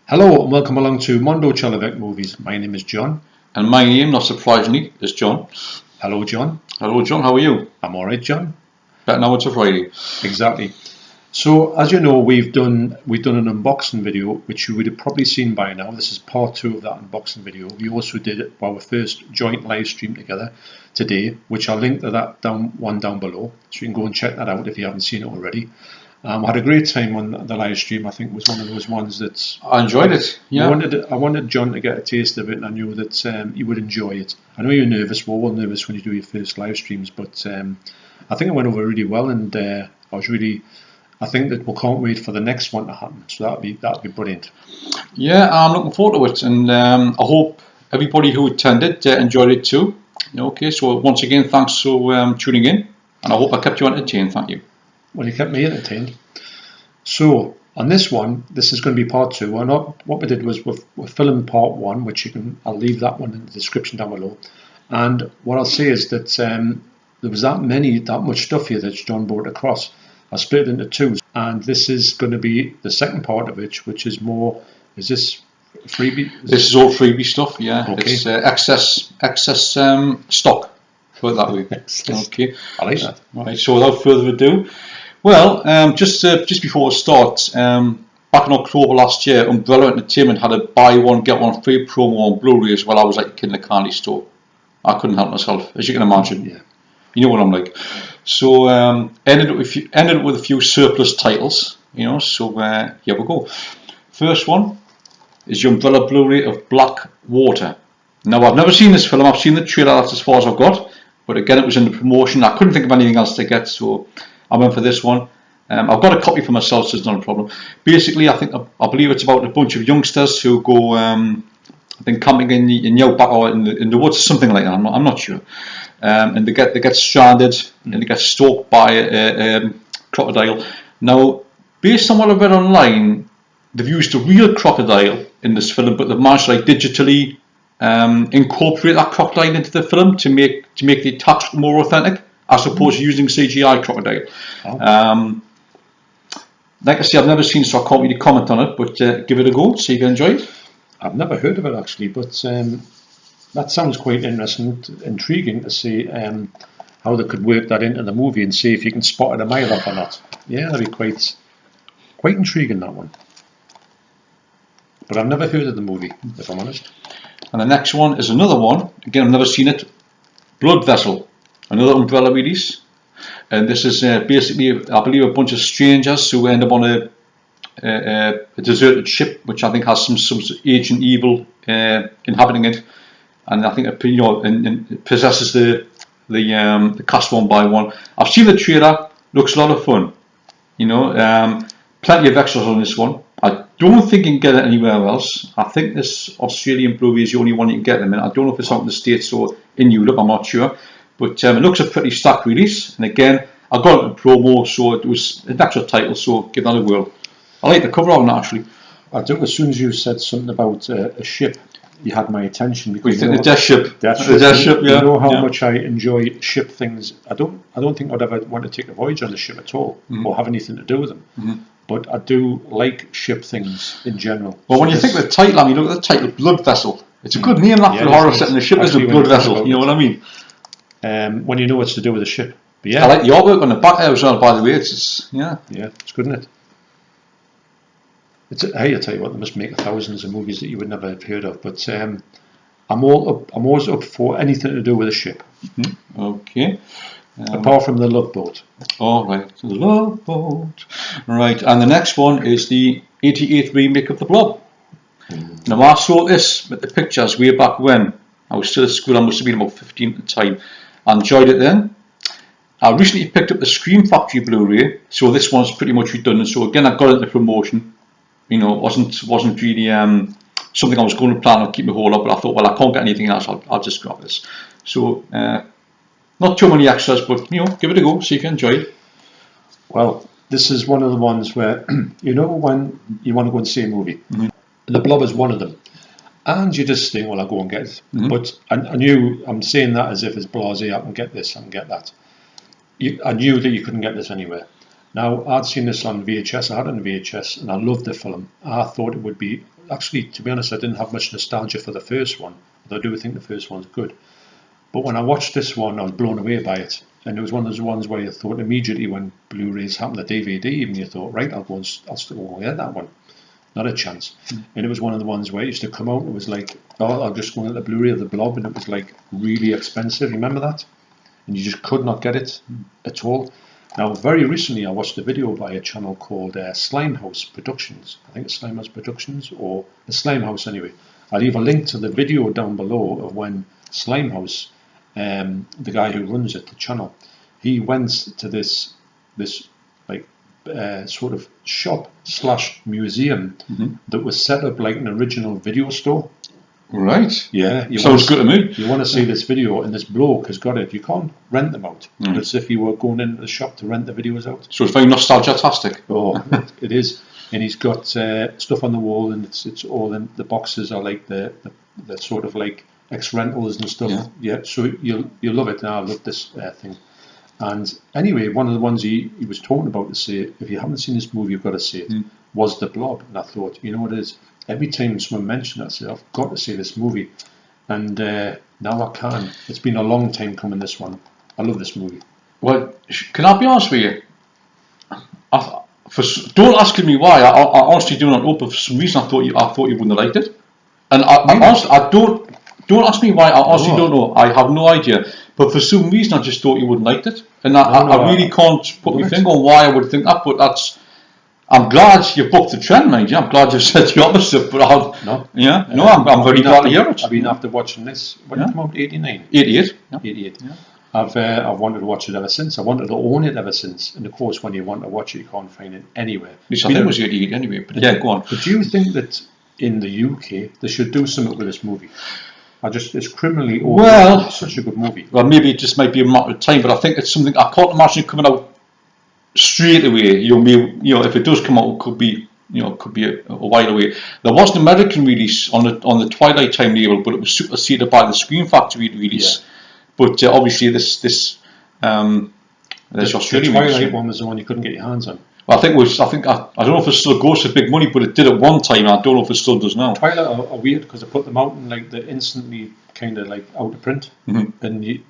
Hello and welcome along to Mondo Chelloveck Movies. My name is John. And my name, not surprisingly, is John. Hello John. Hello John, how are you? I'm alright John. Better now it's a Friday. Exactly. So as you know, we've done an unboxing video which you would have probably seen by now. This is part 2 of that unboxing video. We also did our first joint live stream together today, which I'll link to that down below, so you can go and check that out if you haven't seen it already. I had a great time on the live stream. I think it was one of those ones that I enjoyed it. Yeah. I wanted John to get a taste of it, and I knew that he would enjoy it. I know you're nervous. We're all nervous when you do your first live streams, but I think it went over really well, and I think that we can't wait for the next one to happen. So that'd be brilliant. Yeah, I'm looking forward to it, and I hope everybody who attended enjoyed it too. Okay, so once again, thanks for tuning in, and I hope I kept you entertained. Thank you. Well, you kept me entertained. So on this one, this is going to be part 2. What we did was we filmed part 1, which I'll leave that one in the description down below. And what I'll say is that there was that much stuff here that John brought across. I split it into 2, and this is going to be the second part of it, which is more. Is this freebie? This is all freebie stuff. Yeah, okay. It's excess stock. Put it that way. Okay, I like that. Right. So without further ado. Well, just before we start, back in October last year, Umbrella Entertainment had a buy one get one free promo on Blu-rays while I was like a kid in a candy store. I couldn't help myself, as you can imagine. Yeah. You know what I'm like. So ended up with a few surplus titles. So here we go. First one is the Umbrella Blu-ray of Black Water. Now I've never seen this film. I've seen the trailer. That's as far as I've got. But again, it was in the promotion. I couldn't think of anything else to get, so I went for this one. I've got a copy for myself, so it's not a problem. Basically, I believe it's about a bunch of youngsters who go, I think, camping in the outback or in the woods, something like that. I'm not sure. And they get stranded and they get stalked by a crocodile. Now, based on what I've read online, they've used a real crocodile in this film, but they've managed to incorporate that crocodile into the film to make the attacks more authentic, as opposed to using CGI crocodile. Oh. Like I say, I've never seen it, so I can't really comment on it, but give it a go, see if you enjoy it. I've never heard of it actually, but that sounds quite interesting, intriguing to see how they could work that into the movie and see if you can spot it a mile off or not. Yeah, that'd be quite intriguing, that one. But I've never heard of the movie, if I'm honest. And the next one is another one. Again, I've never seen it. Blood Vessel, another Umbrella release. And this is basically, I believe, a bunch of strangers who end up on a deserted ship, which I think has some ancient evil inhabiting it, and I think it possesses the cast one by one. I've seen the trailer. Looks a lot of fun. Plenty of extras on this one. I don't think you can get it anywhere else. I think this Australian Blu-ray is the only one you can get them in. I don't know if it's out in the States or in Europe, I'm not sure. But it looks a pretty stacked release. And again, I got it in promo, so it was an extra title, so give that a whirl. I like the cover on it, actually. I do. As soon as you said something about a ship, you had my attention. Because you think the death ship? The death ship, yeah. You know how much I enjoy ship things. I don't think I'd ever want to take a voyage on a ship at all, or have anything to do with them. But I do like ship things in general. Well, when you think of the title, you look at the title, Blood Vessel. It's a good name, that, for a horror set, and the ship is a blood vessel. You know what I mean? When you know it's to do with a ship. But yeah, I like the artwork on the back there as well. By the way, it's it's good, isn't it? Hey, I tell you what, they must make thousands of movies that you would never have heard of. But I'm always up for anything to do with a ship. Okay. Apart from the Love Boat. Oh, right, the Love Boat. Right, and the next one is the 88th remake of the Blob. Now, I saw this with the pictures way back when I was still at school. I must have been about 15 at the time. I enjoyed it then. I recently picked up the Scream Factory Blu-ray, so this one's pretty much redundant. So again, I got into promotion. It wasn't really something I was going to plan on keep my hold up, but I thought, well, I can't get anything else. I'll just grab this. So. Not too many extras, but give it a go, see if you enjoy it. Well, this is one of the ones where when you want to go and see a movie, The Blob is one of them, and you just think, well, I'll go and get it. But I'm saying that as if it's blasé. I can get this, I can get that. I knew that you couldn't get this anywhere. Now, I'd seen this on VHS, I had it on VHS, and I loved the film. I thought it would be actually, to be honest, I didn't have much nostalgia for the first one, although I do think the first one's good. But when I watched this one, I was blown away by it. And it was one of those ones where you thought immediately when Blu-rays happened, the DVD, even you thought, right, I'll still go and get that one. Not a chance. And it was one of the ones where it used to come out, it was like, oh, I'll just go and get the Blu-ray of the Blob, and it was like really expensive. Remember that? And you just could not get it at all. Now, very recently, I watched a video by a channel called Slimehouse Productions. I think it's Slimehouse Productions, or the Slimehouse anyway. I'll leave a link to the video down below of when Slimehouse, the guy who runs it, the channel, he went to this like sort of shop / museum that was set up like an original video store. Right. Yeah. Sounds good to me. You want to see this video, and this bloke has got it. You can't rent them out. It's if you were going into the shop to rent the videos out. So it's very nostalgia-tastic. Oh, it is. And he's got stuff on the wall, and it's all in the boxes are like the sort of like ex-rentals and stuff. Yeah. So you'll love it. Now I love this thing. And anyway, one of the ones he was talking about to say, if you haven't seen this movie, you've got to see it, was The Blob. And I thought, you know what it is? Every time someone mentioned that, I said, I've got to see this movie. And now I can. It's been a long time coming, this one. I love this movie. Well, can I be honest with you? Don't ask me why. I honestly do not know, but for some reason I thought you wouldn't have liked it. And honestly, I don't ask me why. I honestly don't know. I have no idea. But for some reason I just thought you wouldn't liked it. And I really can't put my finger on why I would think that. But I'm glad you booked the trend, mind you. I'm glad you said the opposite. But I'm very glad to hear it. I've been after watching this. When did it come out? 89? 88. Yeah. 88. Yeah. I've wanted to watch it ever since. I wanted to own it ever since. And of course, when you want to watch it, you can't find it anywhere. At least I think it was 88 anyway. But yeah, go on. But do you think that in the UK they should do something with this movie? It's criminally over. Well, it's such a good movie. Well, maybe it just might be a matter of time, but I think it's something I can't imagine it coming out straight away. If it does come out, it could be a while away. There was an American release on the Twilight Time label, but it was superseded by the Screen Factory release. Yeah. But obviously, this Australian the Twilight one was the one you couldn't get your hands on. Well, I don't know if it still goes for big money, but it did at one time. I don't know if it still does now. Twilight are weird because they put them out and like they're instantly kind of like out of print, and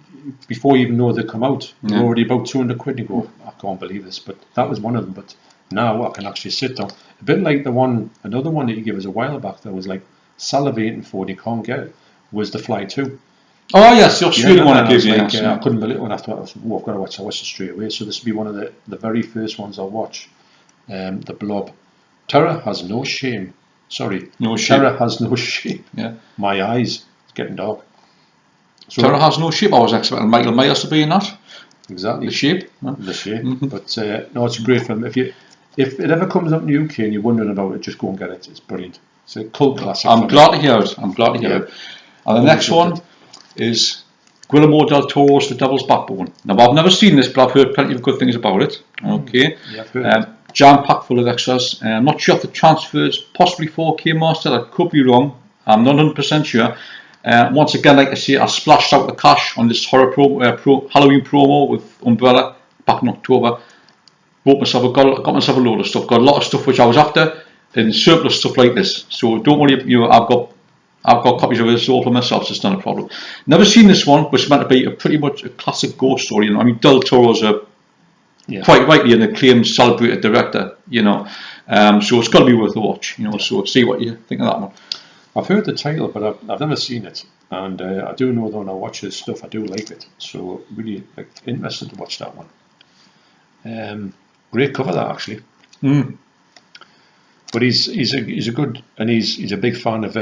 before you even know they come out, they're already about 200 quid. And you go, I can't believe this, but that was one of them. But now I can actually sit down. A bit like another one that you gave us a while back that was like salivating for and you can't get it, was The Fly 2. Oh yes, the Australian one I gave you. I couldn't believe it when I thought, I've got to watch. I watched it straight away. So this will be one of the very first ones I'll watch. The Blob. Terror has no shame. Sorry, no shame. Terror has no shame. Yeah. My eyes, it's getting dark. So, Terror has no shape. I was expecting Michael Myers to be in that. Exactly. The Shape. The Shape. But no, it's a great film. If it ever comes up in the UK and you're wondering about it, just go and get it. It's brilliant. It's a cult classic. I'm glad to hear it. And the next one is Guillermo del Toro's The Devil's Backbone. Now, I've never seen this, but I've heard plenty of good things about it. Okay. Yeah, I've heard jam-packed full of extras. I'm not sure if the transfer is possibly 4K master. I could be wrong. I'm not 100% sure. Once again, like I say, I splashed out the cash on this Halloween promo with Umbrella back in October. Got myself a load of stuff. Got a lot of stuff which I was after, and surplus stuff like this. So don't worry, I've got copies of this all for myself, so it's not a problem. Never seen this one, but it's meant to be pretty much a classic ghost story. I mean, Del Toro's quite rightly an acclaimed, celebrated director. So it's got to be worth a watch. So see what you think of that one. I've heard the title, but I've never seen it, and I do know that when I watch his stuff, I do like it. So really interested to watch that one. Great cover that actually. But he's a good, and he's a big fan of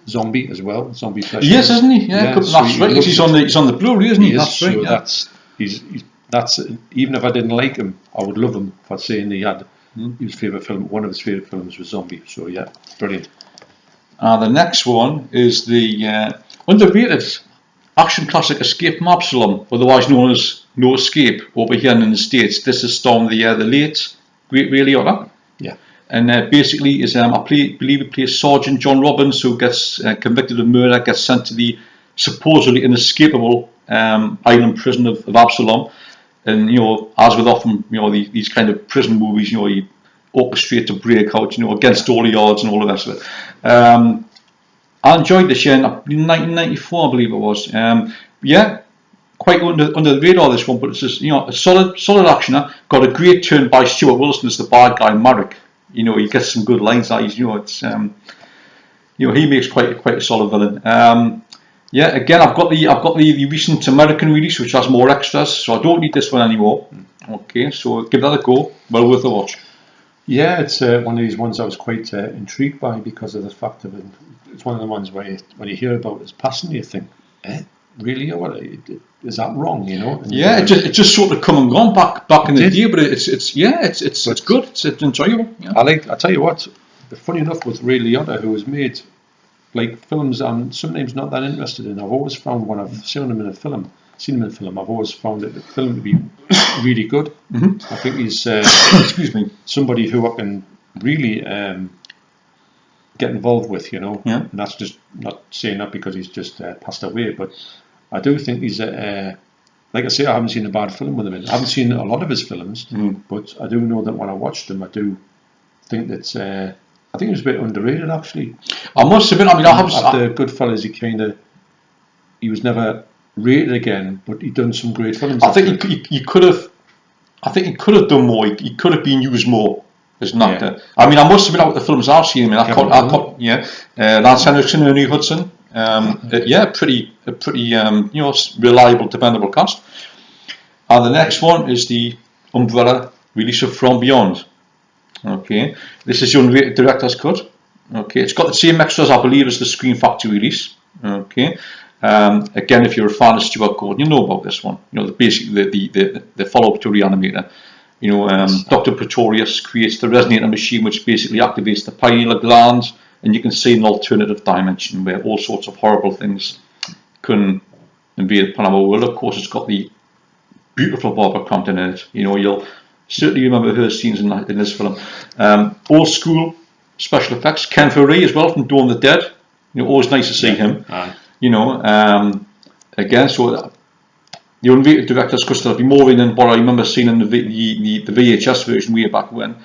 zombie as well. Zombie flesh. Yes, isn't he? Yeah, that's right. He's on the Blu-ray, isn't he? That's right. So that's even if I didn't like him, I would love him for saying he had his favourite film. One of his favourite films was Zombie. So yeah, brilliant. The next one is the underrated action classic Escape from Absalom, otherwise known as No Escape over here in the States. This is starring the late great Ray Liotta. Yeah. And basically, I believe he plays Sergeant John Robbins, who gets convicted of murder, gets sent to the supposedly inescapable island prison of Absalom. And as with often these kind of prison movies, he orchestrate to break out, against all the odds and all the rest of it. I enjoyed this year in 1994, I believe it was. Yeah, quite under the radar, this one, but it's just, a solid action. Got a great turn by Stuart Wilson as the bad guy, Marek. He gets some good lines. It's he makes quite a solid villain. Yeah, again, I've got the recent American release, which has more extras, so I don't need this one anymore. Okay, so give that a go. Well worth a watch. Yeah, it's one of these ones I was quite intrigued by because of the fact of it. It's one of the ones where when you hear about his passing, you think, really? What is that wrong? And yeah, it just sort of come and gone back in the day, but it's good. It's enjoyable. Yeah. I tell you what, funny enough with Ray Liotta, who has made like films I'm sometimes not that interested in. I've always found when I've seen him in a film, I've always found the film to be really good. Mm-hmm. I think he's excuse me, somebody who I can really get involved with, Yeah. And that's just not saying that because he's just passed away, but I do think he's like I say, I haven't seen a bad film with him in. I haven't seen a lot of his films, but I do know that when I watched him, I do think that I think he was a bit underrated actually. I must admit, after Goodfellas, he was never rated again, but he'd done some great films. I think he could have done more. He could have been used more as an actor. I must admit, the films I've seen him in, Lance Henriksen and Ernie Hudson. Pretty reliable, dependable cast. And the next one is the Umbrella release of From Beyond. Okay, this is the unrated director's cut. Okay, it's got the same extras, I believe, as the Screen Factory release. Okay, again, if you're a fan of Stuart Gordon, you know about this one. Basically the follow-up to Reanimator. Dr. Pretorius creates the resonator machine, which basically activates the pineal gland, and you can see an alternative dimension where all sorts of horrible things can invade upon our world. Of course, it's got the beautiful Barbara Crampton in it. You'll certainly remember her scenes in this film. Old school special effects. Ken Faree as well from Dawn of the Dead. Always nice to see him. Again, so the unrated director's cut will be more in than what I remember seeing in the VHS version way back when.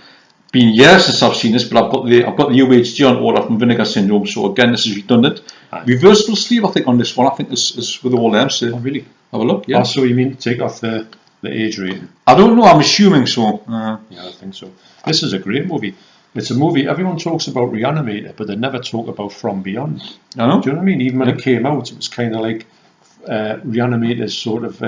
Been years since I've seen this, but I've got the UHD on order from Vinegar Syndrome. So again, this is redundant. Reversible sleeve, I think, on this one. I think this is with all them. So really? Have a look. Yeah. So you mean take off the age rating? I don't know. I'm assuming so. Yeah, I think so. This is a great movie. It's a movie everyone talks about Reanimator, but they never talk about From Beyond. I know. Do you know what I mean? Even when it came out, it was kind of like Reanimator's sort of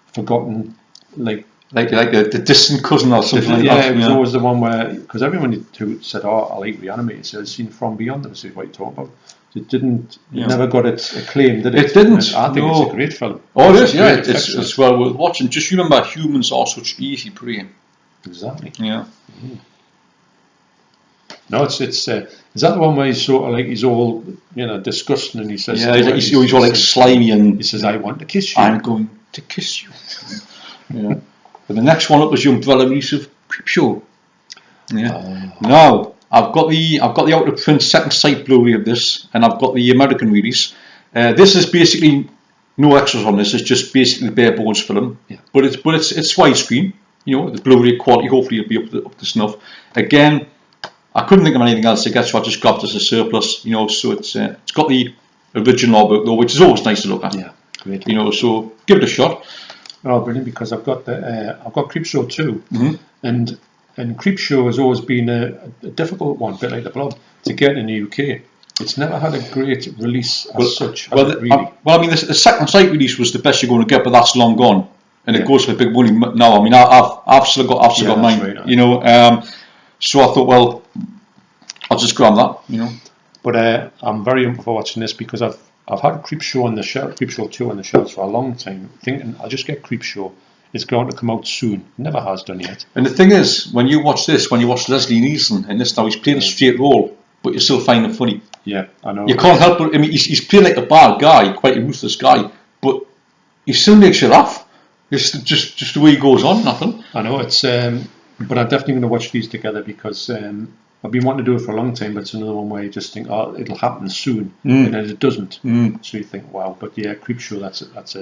forgotten, like the distant cousin or something like that. Yeah, it was always the one where, because everyone who said, I like Reanimator, said, I've seen From Beyond, and I said, what are you talking about? It didn't, it never got its acclaim, did it? It didn't. I think it's a great film. Oh, it is, yeah. It's well worth watching. Just remember, humans are such easy prey. Exactly. Yeah. Mm. No, it's is that the one where he's sort of like, he's all, disgusting, and he says, he's all like slimy, and he says, I want to kiss you. I'm going to kiss you. Yeah. But the next one up was the Umbrella release of Creepshow. Yeah. Now I've got the out of print second sight Blu-ray of this, and I've got the American release. This is basically no extras on this. It's just basically bare bones film. Yeah. But it's widescreen. The Blu-ray quality hopefully will be up to snuff. Again, I couldn't think of anything else to get, so I just grabbed it as a surplus. So it's got the original artwork though, which is always nice to look at. Yeah, great. So give it a shot. Oh, brilliant! Because I've got Creepshow too, and Creepshow has always been a difficult one, a bit like the Blob, to get in the UK. It's never had a great release as such. The second sight release was the best you're going to get, but that's long gone, and it goes for big money now. I've still got mine. Right. So I thought, well, I'll just grab that. But I'm very up for watching this because I've had Creepshow on the shelf, Creepshow 2 on the shelves for a long time, thinking I'll just get Creepshow. It's going to come out soon. Never has done yet. And the thing is, when you watch Leslie Nielsen in this now, he's playing a straight role, but you still find it funny. Yeah, I know. You can't help it. He's playing like a bad guy, quite a ruthless guy, but he still makes you laugh. It's just the way he goes on, nothing. I know, it's but I'm definitely going to watch these together because I've been wanting to do it for a long time, but it's another one where you just think, it'll happen soon, and then it doesn't. So you think, wow. But yeah, Creepshow, that's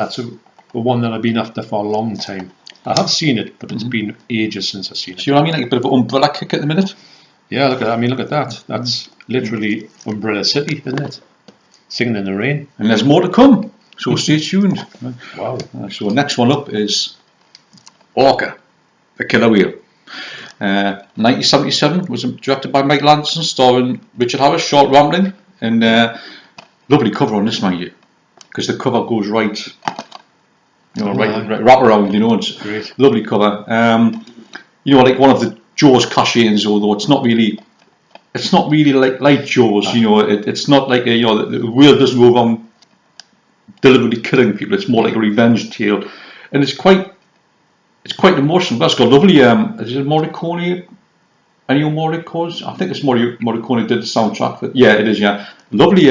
a but one that I've been after for a long time. I have seen it, but it's been ages since I've seen it. See what I mean? Like a bit of an umbrella kick at the minute. Yeah, look at that. I mean, look at that. That's literally Umbrella City, isn't it? Singing in the rain. And there's more to come, so stay tuned. Wow. So next one up is Orca, the Killer Whale. 1977, was directed by Michael Anderson, starring Richard Harris, short rambling, and lovely cover on this, mind you, because the cover goes right, right wrap around, it's great. Lovely cover. Like one of the Jaws cash-ins, although it's not really like Jaws, it's not like the whale doesn't go around deliberately killing people. It's more like a revenge tale, and it's quite emotional. That's got lovely. Is it Morricone? Any Morricones? I think it's Morricone did the soundtrack. But yeah, it is. Yeah, lovely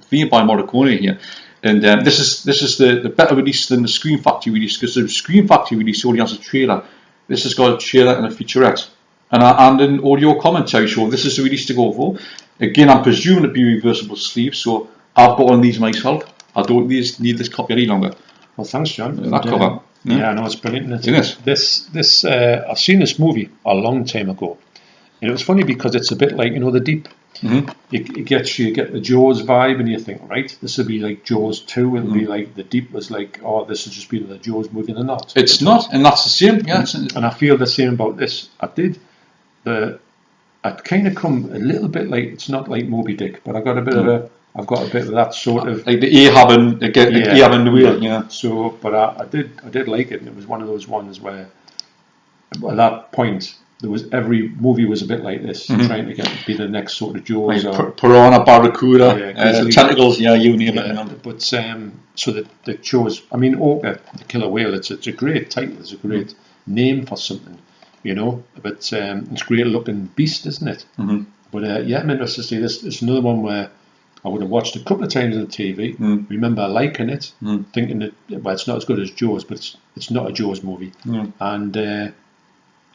theme by Morricone here. And this is the better release than the Scream Factory release, because the Scream Factory release only has a trailer. This has got a trailer and a featurette, and an audio commentary. So this is the release to go for. Again, I'm presuming to be reversible sleeves, so I've got one of these myself. I don't need this copy any longer. Well, thanks, John. That cover. Yeah, no, it's brilliant. Isn't it? This I've seen this movie a long time ago. And it was funny because it's a bit like, The Deep. Mm-hmm. You get the Jaws vibe, and you think, right, this would be like Jaws 2. It'll be like The Deep was like, oh, this has just been the Jaws movie, and not. It's not, and that's the same. Yeah. And I feel the same about this. I'd kind of come a little bit like, it's not like Moby Dick, but I've got a bit of that sort of like the Ahab and the whale. Yeah. So, but I did like it, and it was one of those ones where at that point every movie was a bit like this, trying to be the next sort of Jaws, like piranha, barracuda, tentacles, you name it. But so that they chose. I mean, Orca, the Killer Whale. It's a great title. It's a great name for something, But it's a great looking beast, isn't it? Mm-hmm. But I'm interested to see this. It's another one where I would have watched a couple of times on the TV. Remember liking it, thinking that it's not as good as Jaws, but it's not a Jaws movie, and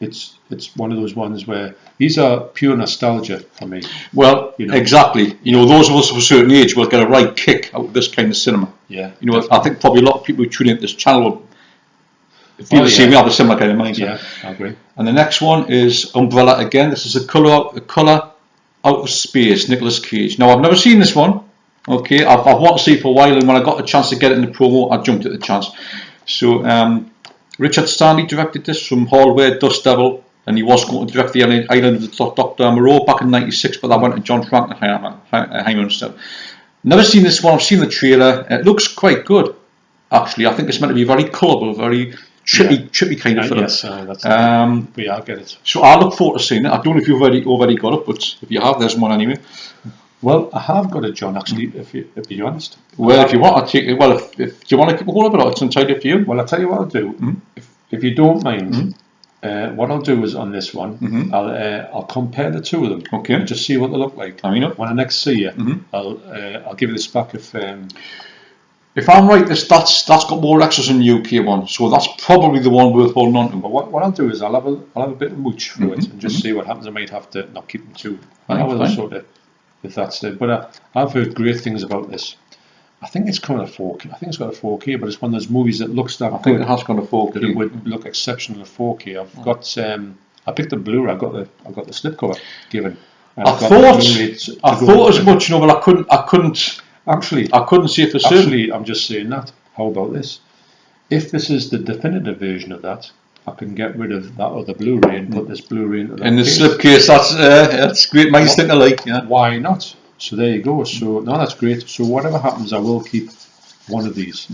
it's one of those ones where these are pure nostalgia for me. Well, exactly. Those of us of a certain age will get a right kick out of this kind of cinema. Yeah. I think probably a lot of people who tune into this channel will feel the same. We have a similar kind of mindset. Yeah, I agree. And the next one is Umbrella again. This is a colour out of space, Nicolas Cage. Now, I've never seen this one. Okay, I've wanted to see it for a while, and when I got a chance to get it in the promo, I jumped at the chance. So, Richard Stanley directed this from Hallway, Dust Devil, and he was going to direct The Island of the Dr. Moreau back in '96, but that went to John Frankenheimer instead. Never seen this one. I've seen the trailer. It looks quite good, actually. I think it's meant to be very colourful, very trippy kind of film. Yes, I get it. So I look forward to seeing it. I don't know if you've already got it, but if you have, there's one anyway. Well, I have got it, John. Actually, if you're honest. Well, if you want, I'll take it. Well, if you want to keep a hold of it, it's entirely up to you. Well, I'll tell you what I'll do. If you don't mind, what I'll do is on this one, I'll compare the two of them. Okay. And just see what they look like. When I next see you, I'll give you this back if I'm right, that's got more extras than the UK one, so that's probably the one worth holding on to. But what I'll do is I'll have a bit of mooch through it and just see what happens. I might have to not keep them too. If that's it. But I've heard great things about this. I think it's coming to 4K. I think it's got a 4K, but it's one of those movies that looks that good. I think it has got a 4K. That it would look exceptional at 4K. I've got. I picked the Blu-ray. I got the slipcover given. I thought as much, but I couldn't. Actually, I couldn't see it for certain. Actually, I'm just saying that. How about this? If this is the definitive version of that, I can get rid of that other Blu-ray and put this Blu-ray into that. In the slipcase, that's great. Nice thing to like. Yeah. Why not? So there you go. So no, that's great. So whatever happens, I will keep one of these.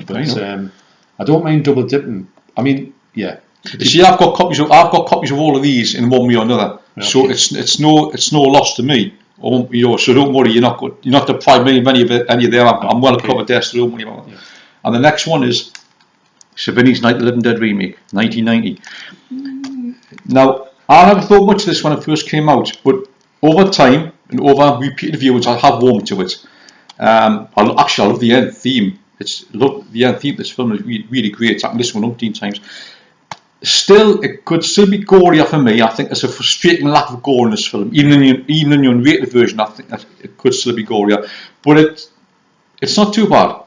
But I don't mind double dipping. I mean, yeah. You see, I've got copies of all of these in one way or another. Okay. So it's no loss to me. So don't worry, you're not deprived me of any of them. I'm well covered there, so don't worry about it. Yeah. And the next one is Savini's Night of the Living Dead remake, 1990. Now, I never thought much of this when it first came out, but over time and over repeated viewings, I have warmed to it. I love the end theme. The end theme of this film is really, really great. It's happened this one umpteen times. Still, it could still be gorier for me. I think there's a frustrating lack of gore in this film. Even in the unrated version, I think that it could still be gorier. But it's not too bad.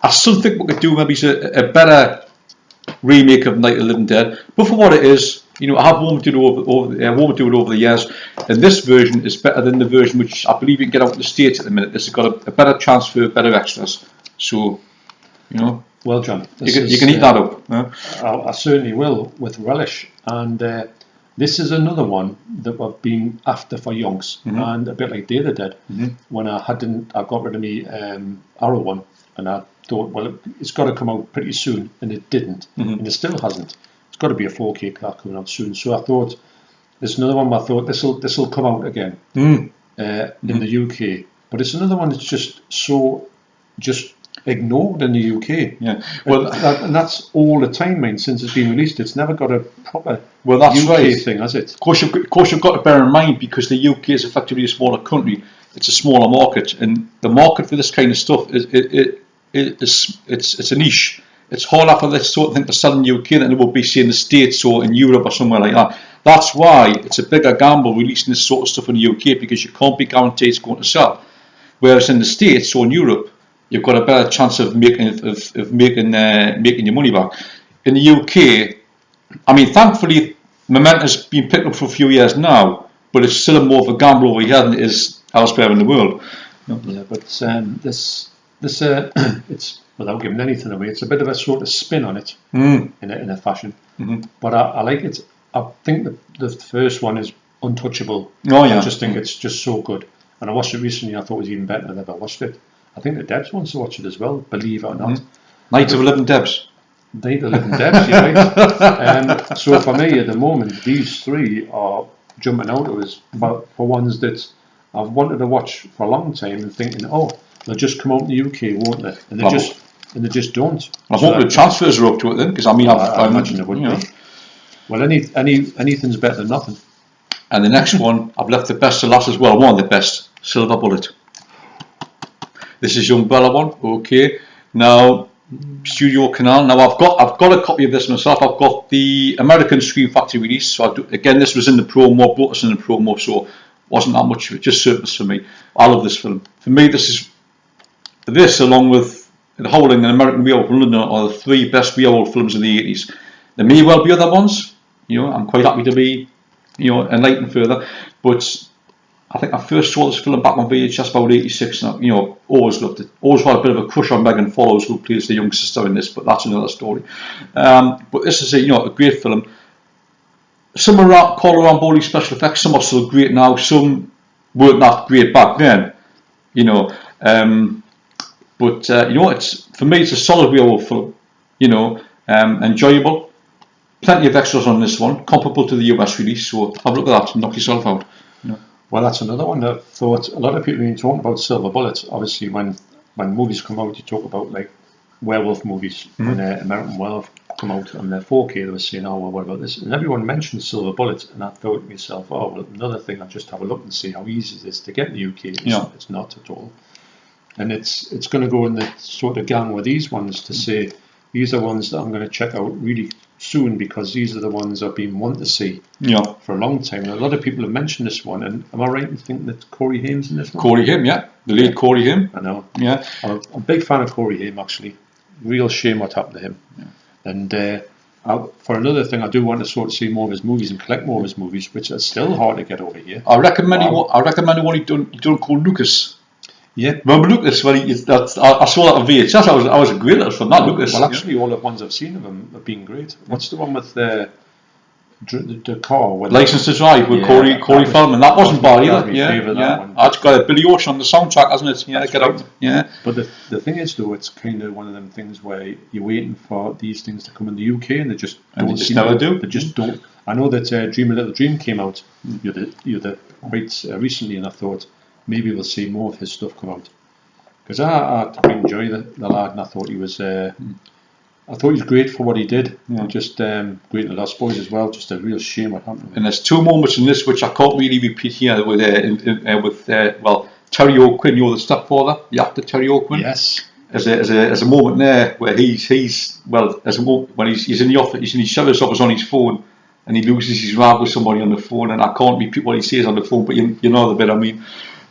I still think we could do maybe a better remake of Night of the Living Dead. But for what it is, you know, I have warmed to it over the years, and this version is better than the version which I believe you can get out in the States at the minute. This has got a better transfer, better extras. So, you know, well, John, you can eat that up. I certainly will with relish. And this is another one that I've been after for yonks, and a bit like Day of the Dead. When I got rid of me Arrow one, and I thought, well, it's got to come out pretty soon, and it didn't, and it still hasn't. It's got to be a 4K car coming out soon. So I thought, there's another one. I thought this will come out again in the UK, but it's another one that's just ignored in the UK. Yeah, well, and that's all the time, mate, since it's been released. It's never got a proper that's UK right. thing, has it? Of course, you've got to bear in mind, because the UK is effectively a smaller country. It's a smaller market, and the market for this kind of stuff it's a niche. It's harder for this sort of thing to sell in the UK than it would be, say, in the States or in Europe or somewhere like that. That's why it's a bigger gamble releasing this sort of stuff in the UK, because you can't be guaranteed it's going to sell. Whereas in the States or in Europe, you've got a better chance of making your money back. In the UK, I mean, thankfully, Momentum's been picked up for a few years now, but it's still more of a gamble over here than it is elsewhere in the world. Yeah, but this it's, without giving anything away, it's a bit of a sort of spin on it in a fashion. But I like it. I think the first one is untouchable. Oh yeah. I just think it's just so good. And I watched it recently. I thought it was even better than I ever watched it. I think the Debs wants to watch it as well, believe it or not. Night of the Living Debs. Night of the Living Debs, you're right. So for me at the moment, these three are jumping out of us for ones that I've wanted to watch for a long time and thinking, oh, they'll just come out in the UK, won't they? And they just don't. I hope the transfers are up to it then, because I mean, I imagine it would be. Well, anything's better than nothing. And the next one, I've left the best to last as well. One of the best, Silver Bullet. This is Young Bella one. Okay. Now, Studio Canal. Now I've got a copy of this myself. I've got the American Scream Factory release. So again, this was in the promo, bought us in the promo, so wasn't that much of it, just surplus for me. I love this film. For me, this along with The Howling and American Werewolf in London are the three best werewolf films of the 80s. There may well be other ones. You know, I'm quite happy to be, enlightened further. But I think I first saw this film back on VHS about 86, and always loved it. Always had a bit of a crush on Megan Follows, who plays the young sister in this, but that's another story. But this is a great film. Some are called around body special effects, some are still great now, some weren't that great back then. But it's, for me, it's a solid werewolf film. Enjoyable. Plenty of extras on this one, comparable to the US release, so have a look at that and knock yourself out. Well, that's another one that I thought a lot of people have been talking about Silver Bullet. Obviously, when movies come out, you talk about like werewolf movies. When American Werewolf come out on their 4K, they were saying, oh, well, what about this? And everyone mentioned Silver Bullet, and I thought to myself, oh, well, another thing, I'll just have a look and see how easy it is to get in the UK. It's not at all. And it's going to go in the sort of gang with these ones to say, these are ones that I'm going to check out really soon, because these are the ones I've been wanting to see for a long time. And a lot of people have mentioned this one, and am I right in thinking that Corey Haim's in this one? Corey Haim, yeah. The lead Corey Haim. I know. Yeah. I'm a big fan of Corey Haim, actually. Real shame what happened to him. Yeah. And for another thing, I do want to sort of see more of his movies and collect more of his movies, which are still hard to get over here. I recommend the one he done called Lucas. Yeah. Remember Lucas? When I saw that on VHS, I was a great little from that Lucas. Well, actually, all the ones I've seen of him have been great. What's the one with the car? License to Drive with Corey Feldman. That wasn't bad either. Yeah. It's got a Billy Ocean on the soundtrack, hasn't it? Yeah, get out. Yeah. But the thing is, though, it's kind of one of them things where you're waiting for these things to come in the UK, and they just never do. They just don't. I know that Dream a Little Dream came out quite recently, and I thought maybe we'll see more of his stuff come out, because I enjoy the lad, and I thought he was great for what he did. Just great in Lost Boys as well. Just a real shame what happened. And there's two moments in this which I can't really repeat here with Terry O'Quinn, the stepfather, the actor Terry O'Quinn. Yes. As a moment there where he's when he's in the office, he's in his sheriff's office on his phone, and he loses his rag with somebody on the phone, and I can't repeat what he says on the phone, but you know the bit I mean.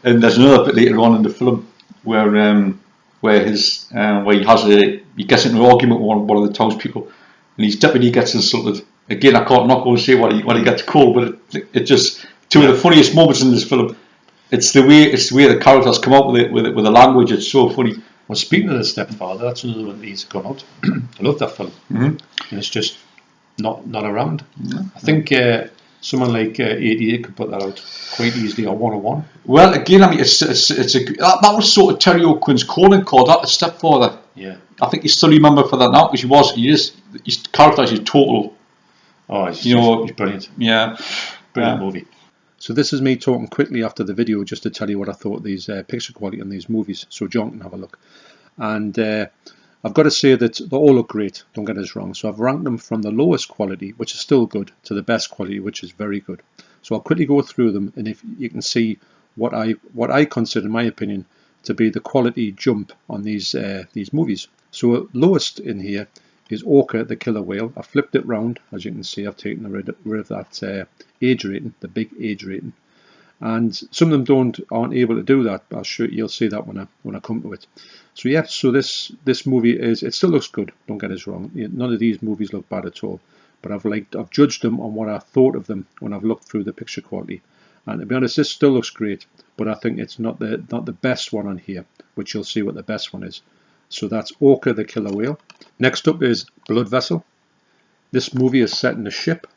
And there's another bit later on in the film where where he gets into an argument with one of the townspeople, and his deputy gets insulted. Again, I'm not going to say what he gets called, but it just two of the funniest moments in this film. It's the way the characters come up with the language. It's so funny. Well, speaking of the stepfather, that's another one that he's gone out. I love that film, and it's just not around. I think someone like 88 could put that out quite easily, or 101. Well, again, I mean, that was sort of Terry O'Quinn's calling card, that the stepfather. Yeah, I think you still remember for that now, because his character is total. Oh, he's brilliant. Yeah, brilliant movie. So this is me talking quickly after the video, just to tell you what I thought of these picture quality on these movies, so John can have a look. And I've got to say that they all look great, don't get us wrong. So I've ranked them from the lowest quality, which is still good, to the best quality, which is very good. So I'll quickly go through them, and if you can see what I consider, in my opinion, to be the quality jump on these movies. So lowest in here is Orca the Killer Whale. I flipped it round, as you can see. I've taken rid of that age rating, the big age rating, and some of them aren't able to do that. But you'll see that when I come to it. So yeah, so this movie it still looks good. Don't get us wrong. None of these movies look bad at all. But I've judged them on what I thought of them when I've looked through the picture quality. And to be honest, this still looks great. But I think it's not the best one on here, which you'll see what the best one is. So that's Orca the Killer Whale. Next up is Blood Vessel. This movie is set in a ship,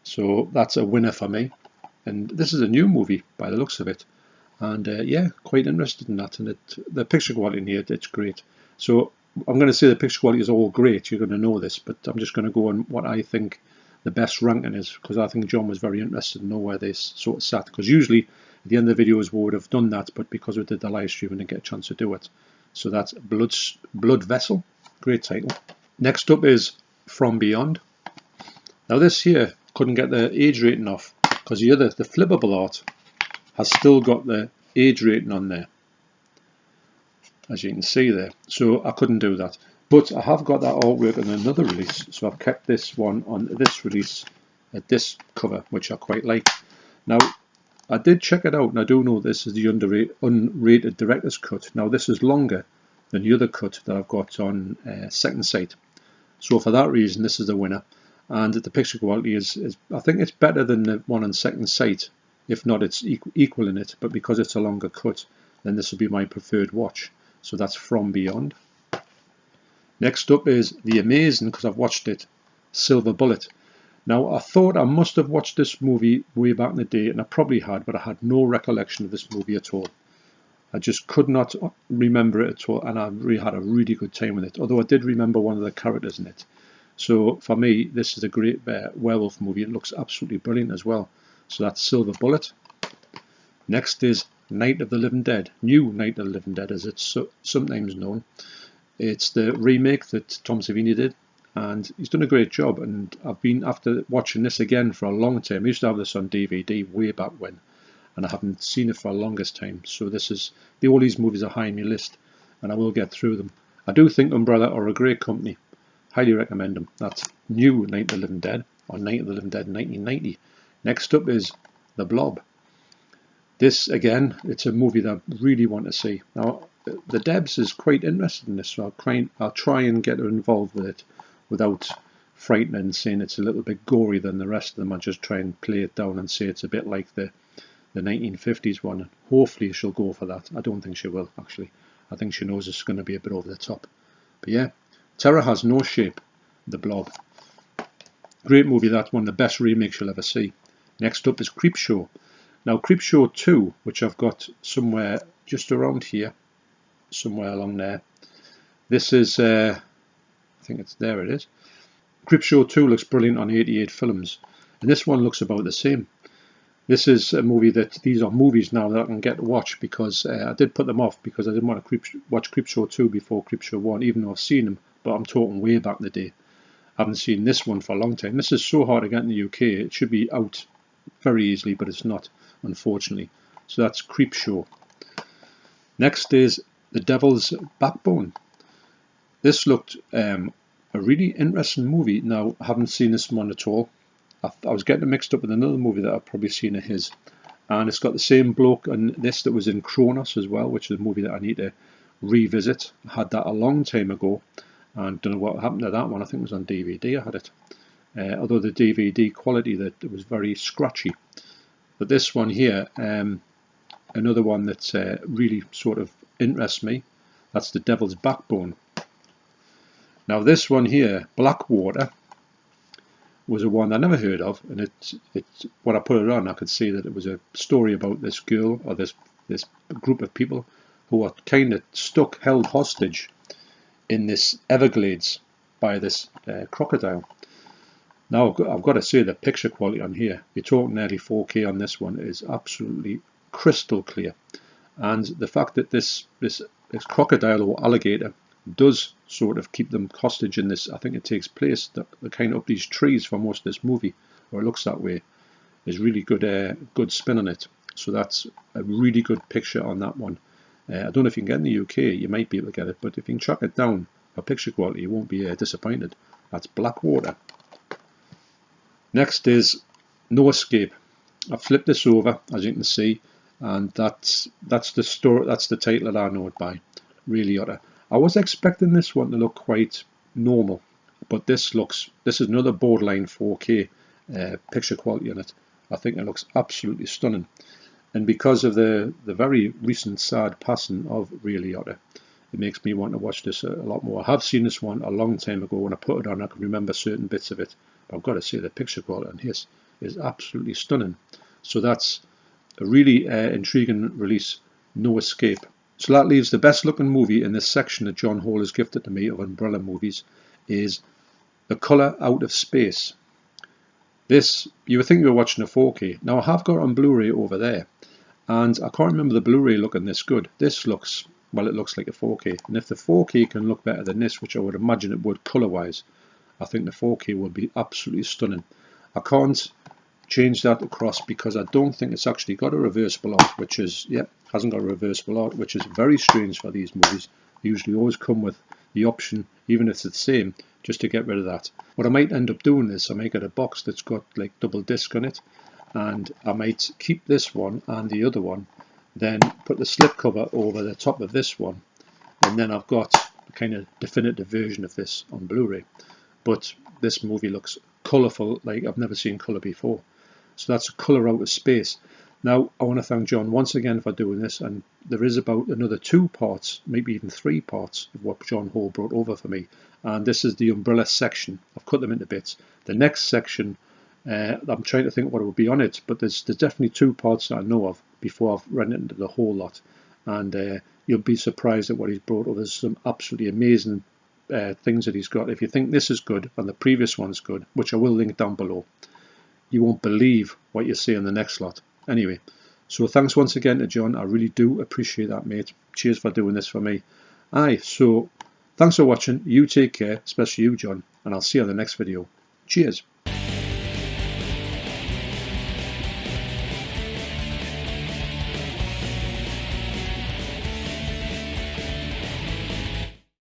so that's a winner for me. And this is a new movie by the looks of it. And yeah, quite interested in that. And the picture quality in here, it's great. So I'm going to say the picture quality is all great. You're going to know this, but I'm just going to go on what I think the best ranking is, because I think John was very interested to know where this sort of sat. Because usually at the end of the videos we would have done that, but because we did the live stream, we didn't get a chance to do it. So that's Blood Vessel. Great title. Next up is From Beyond. Now this here couldn't get the age rating off, because the flippable art has still got the age rating on there, as you can see there. So I couldn't do that. But I have got that artwork on another release, so I've kept this one on this release at this cover, which I quite like. Now, I did check it out, and I do know this is the unrated director's cut. Now, this is longer than the other cut that I've got on Second Sight. So for that reason, this is the winner. And the picture quality is I think it's better than the one on Second Sight. If not, it's equal in it. But because it's a longer cut, then this will be my preferred watch. So that's From Beyond. Next up is the amazing, because I've watched it, Silver Bullet. Now, I thought I must have watched this movie way back in the day, and I probably had, but I had no recollection of this movie at all. I just could not remember it at all, and I really had a really good time with it, although I did remember one of the characters in it. So for me, this is a great werewolf movie. It looks absolutely brilliant as well. So that's Silver Bullet. Next is Night of the Living Dead, New Night of the Living Dead, as it's sometimes known. It's the remake that Tom Savini did, and he's done a great job. And I've been after watching this again for a long time. I used to have this on DVD way back when, and I haven't seen it for the longest time. So all these movies are high on my list, and I will get through them. I do think Umbrella are a great company. Highly recommend them. That's New Night of the Living Dead, or Night of the Living Dead 1990. Next up is The Blob. This, again, it's a movie that I really want to see. Now, the Debs is quite interested in this, so I'll try and get her involved with it without frightening and saying it's a little bit gory than the rest of them. I'll just try and play it down and say it's a bit like the 1950s one. Hopefully she'll go for that. I don't think she will, actually. I think she knows it's going to be a bit over the top. But yeah, Terror Has No Shape, The Blob. Great movie, that's one of the best remakes you'll ever see. Next up is Creepshow. Now, Creepshow 2, which I've got somewhere just around here, somewhere along there. This is, I think there it is. Creepshow 2 looks brilliant on 88 films, and this one looks about the same. This is a movie these are movies now that I can get to watch, because I did put them off because I didn't want to watch Creepshow 2 before Creepshow 1, even though I've seen them, but I'm talking way back in the day. I haven't seen this one for a long time. This is so hard to get in the UK. It should be out very easily, but it's not, unfortunately. So that's Creepshow. Next is The Devil's Backbone. This looked a really interesting movie. Now, I haven't seen this one at all. I was getting mixed up with another movie that I've probably seen of his. And it's got the same bloke on this that was in Kronos as well, which is a movie that I need to revisit. I had that a long time ago, and don't know what happened to that one. I think it was on DVD. I had it, although the DVD quality that it was very scratchy. But this one here, another one that really sort of interests me. That's the Devil's Backbone. Now this one here, Blackwater, was a one I never heard of, and it's when I put it on, I could see that it was a story about this girl, or this group of people who are kind of stuck, held hostage in this Everglades by this crocodile. Now I've got to say the picture quality on here, you're talking nearly 4K on this one, is absolutely crystal clear, and the fact that this crocodile or alligator does sort of keep them hostage in this, I think it takes place, they're kind of up these trees for most of this movie, or it looks that way, is really good spin on it. So that's a really good picture on that one. I don't know if you can get in the UK, you might be able to get it, but if you can track it down for picture quality, you won't be disappointed. That's Blackwater. Next is No Escape. I've flipped this over, as you can see, and that's the story, that's the title that I know it by. Really oughta. I was expecting this one to look quite normal, but this is another borderline 4K picture quality on it. I think it looks absolutely stunning, and because of the very recent sad passing of Ray Liotta, it makes me want to watch this a lot more. I have seen this one a long time ago. When I put it on, I can remember certain bits of it, but I've got to say the picture quality on his is absolutely stunning. So that's a really intriguing release, No Escape. So that leaves the best looking movie in this section that John Hall has gifted to me of Umbrella movies is The Colour Out of Space. This, you would think you were watching a 4K. Now I have got it on Blu-ray over there, and I can't remember the Blu-ray looking this good. This looks, well, it looks like a 4K, and if the 4K can look better than this, which I would imagine it would colour-wise, I think the 4K would be absolutely stunning. I can't change that across because I don't think it's actually got a reversible out, which is, yeah, hasn't got a reversible out, which is very strange for these movies. They usually always come with the option, even if it's the same, just to get rid of that. What I might end up doing is I might get a box that's got like double disc on it, and I might keep this one and the other one, then put the slipcover over the top of this one, and then I've got a kind of definitive version of this on Blu-ray. But this movie looks colourful like I've never seen colour before. So that's Colour Out of Space. Now I want to thank John once again for doing this, and there is about another 2 parts, maybe even 3 parts of what John Hall brought over for me, and this is the Umbrella section. I've cut them into bits. The next section, I'm trying to think what would be on it, but there's definitely 2 parts that I know of before I've run into the whole lot, and you'll be surprised at what he's brought over. There's some absolutely amazing things that he's got. If you think this is good and the previous one's good, which I will link down below, you won't believe what you see in the next lot. Anyway, so thanks once again to John. I really do appreciate that, mate. Cheers for doing this for me. Aye, so thanks for watching. You take care, especially you, John, and I'll see you in the next video. Cheers.